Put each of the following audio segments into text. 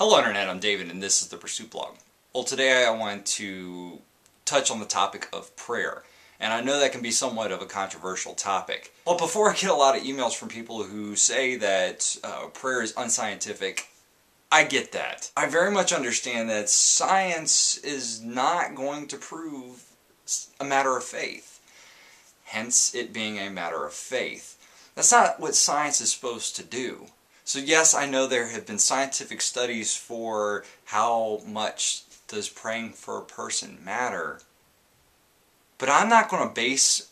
Hello Internet, I'm David and this is the Pursuit Blog. Well, today I want to touch on the topic of prayer. And I know that can be somewhat of a controversial topic. But before I get a lot of emails from people who say that prayer is unscientific, I get that. I very much understand that science is not going to prove a matter of faith. Hence it being a matter of faith. That's not what science is supposed to do. So yes, I know there have been scientific studies for how much does praying for a person matter. But I'm not going to base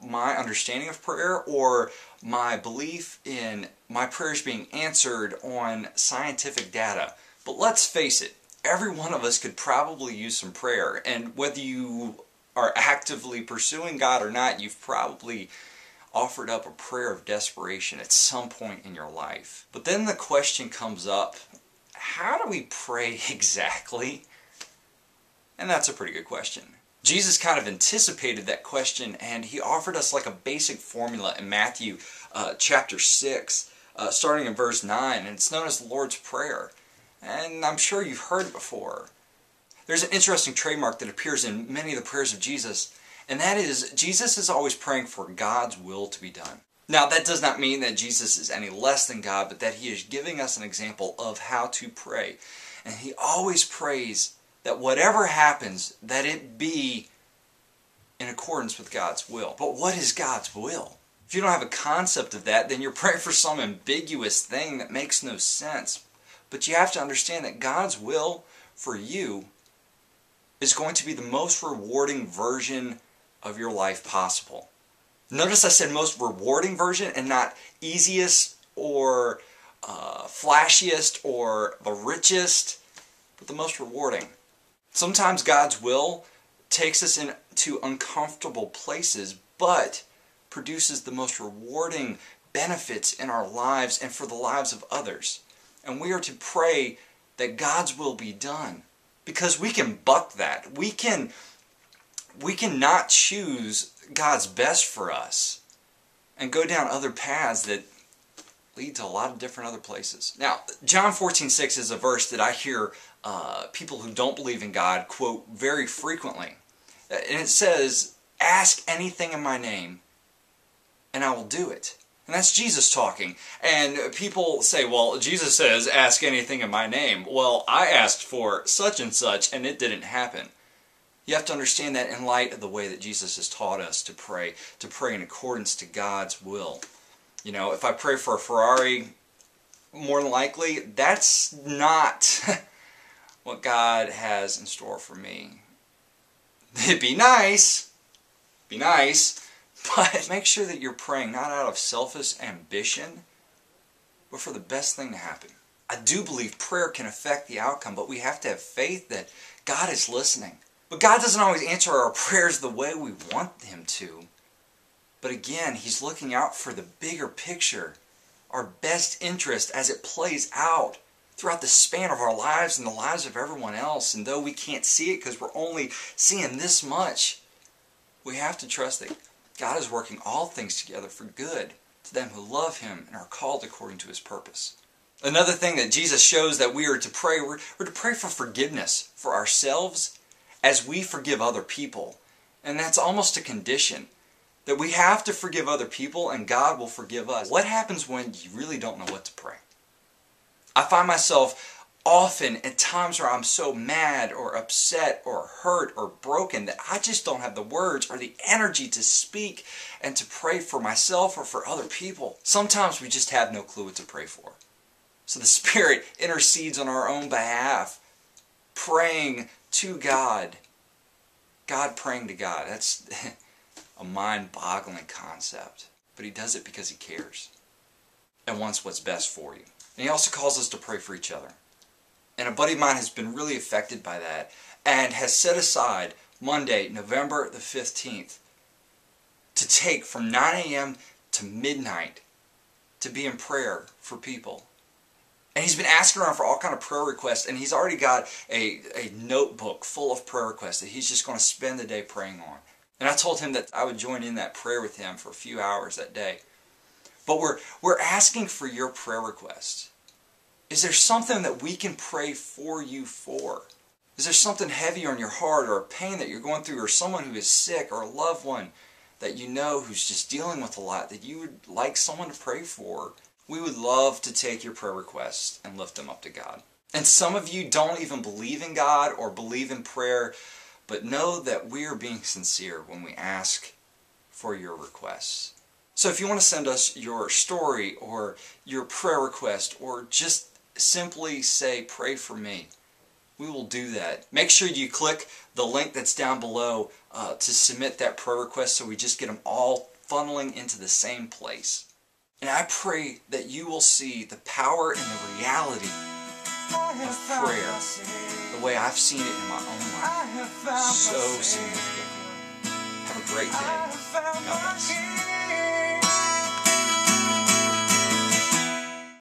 my understanding of prayer or my belief in my prayers being answered on scientific data. But let's face it, every one of us could probably use some prayer. And whether you are actively pursuing God or not, you've probably offered up a prayer of desperation at some point in your life. But then the question comes up, how do we pray exactly? And that's a pretty good question. Jesus kind of anticipated that question, and he offered us like a basic formula in Matthew chapter 6, starting in verse 9, and it's known as the Lord's Prayer. And I'm sure you've heard it before. There's an interesting trademark that appears in many of the prayers of Jesus, and that is, Jesus is always praying for God's will to be done. Now, that does not mean that Jesus is any less than God, but that he is giving us an example of how to pray. And he always prays that whatever happens, that it be in accordance with God's will. But what is God's will? If you don't have a concept of that, then you're praying for some ambiguous thing that makes no sense. But you have to understand that God's will for you is going to be the most rewarding version of your life possible. Notice I said most rewarding version and not easiest or flashiest or the richest, but the most rewarding. Sometimes God's will takes us into uncomfortable places, but produces the most rewarding benefits in our lives and for the lives of others. And we are to pray that God's will be done, because we can buck that. We can not choose God's best for us and go down other paths that lead to a lot of different other places. Now, John 14:6 is a verse that I hear people who don't believe in God quote very frequently. And it says, "Ask anything in my name, and I will do it." And that's Jesus talking. And people say, well, Jesus says, "Ask anything in my name." Well, I asked for such and such, and it didn't happen. You have to understand that in light of the way that Jesus has taught us to pray in accordance to God's will. You know, if I pray for a Ferrari, more than likely, that's not what God has in store for me. It'd be nice, but make sure that you're praying not out of selfish ambition, but for the best thing to happen. I do believe prayer can affect the outcome, but we have to have faith that God is listening. But God doesn't always answer our prayers the way we want him to. But again, he's looking out for the bigger picture, our best interest as it plays out throughout the span of our lives and the lives of everyone else. And though we can't see it because we're only seeing this much, we have to trust that God is working all things together for good to them who love him and are called according to his purpose. Another thing that Jesus shows that we are to pray, we're to pray for forgiveness for ourselves as we forgive other people. And that's almost a condition, that we have to forgive other people and God will forgive us. What happens when you really don't know what to pray? I find myself often at times where I'm so mad or upset or hurt or broken that I just don't have the words or the energy to speak and to pray for myself or for other people. Sometimes we just have no clue what to pray for. So the Spirit intercedes on our own behalf, praying to God. God praying to God. That's a mind-boggling concept. But he does it because he cares and wants what's best for you. And he also calls us to pray for each other. And a buddy of mine has been really affected by that and has set aside Monday, November the 15th, to take from 9 a.m. to midnight to be in prayer for people. And he's been asking around for all kind of prayer requests, and he's already got a notebook full of prayer requests that he's just going to spend the day praying on. And I told him that I would join in that prayer with him for a few hours that day. But we're asking for your prayer requests. Is there something that we can pray for you for? Is there something heavy on your heart, or a pain that you're going through, or someone who is sick, or a loved one that you know who's just dealing with a lot that you would like someone to pray for? We would love to take your prayer requests and lift them up to God. And some of you don't even believe in God or believe in prayer, but know that we are being sincere when we ask for your requests. So if you want to send us your story or your prayer request, or just simply say, pray for me, we will do that. Make sure you click the link that's down below to submit that prayer request, so we just get them all funneling into the same place. And I pray that you will see the power and the reality of prayer the way I've seen it in my own life. So significant. Have a great day. God bless.